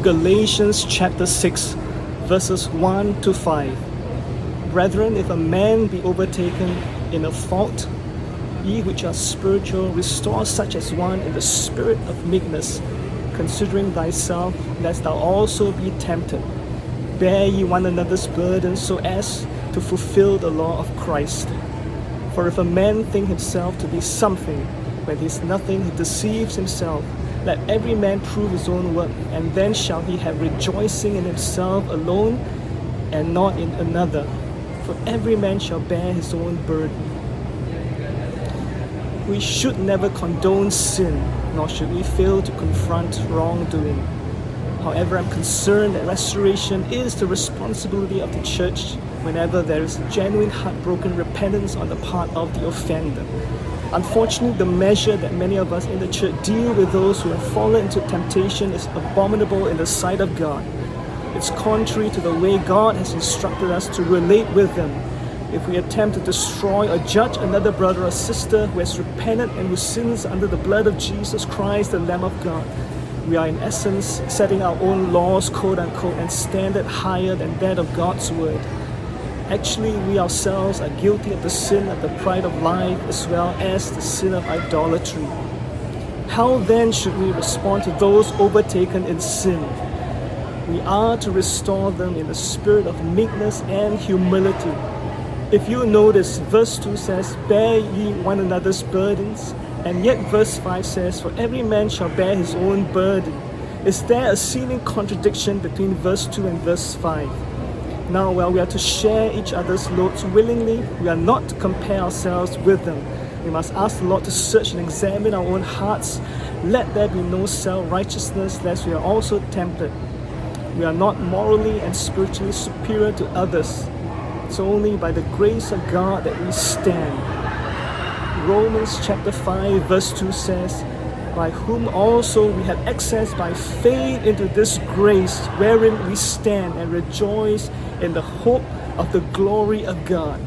Galatians chapter 6, verses 1 to 5. Brethren, if a man be overtaken in a fault, ye which are spiritual, restore such as one in the spirit of meekness, considering thyself, lest thou also be tempted. Bear ye one another's burdens, so as to fulfill the law of Christ. For if a man think himself to be something, when he is nothing, he deceives himself. Let every man prove his own work, and then shall he have rejoicing in himself alone, and not in another. For every man shall bear his own burden. We should never condone sin, nor should we fail to confront wrongdoing. However, I'm concerned that restoration is the responsibility of the church whenever there is genuine heartbroken repentance on the part of the offender. Unfortunately, the measure that many of us in the church deal with those who have fallen into temptation is abominable in the sight of God. It's contrary to the way God has instructed us to relate with them. If we attempt to destroy or judge another brother or sister who has repented and who sins under the blood of Jesus Christ, the Lamb of God, we are in essence setting our own laws, quote unquote, and standard higher than that of God's word. Actually, we ourselves are guilty of the sin of the pride of life as well as the sin of idolatry. How then should we respond to those overtaken in sin? We are to restore them in the spirit of meekness and humility. If you notice, verse 2 says, bear ye one another's burdens, and yet verse 5 says, for every man shall bear his own burden. Is there a seeming contradiction between verse 2 and verse 5? Now, while we are to share each other's loads willingly, we are not to compare ourselves with them. We must ask the Lord to search and examine our own hearts. Let there be no self-righteousness, lest we are also tempted. We are not morally and spiritually superior to others. It's only by the grace of God that we stand. Romans chapter 5 verse 2 says, by whom also we have access by faith into this grace, wherein we stand and rejoice in the hope of the glory of God.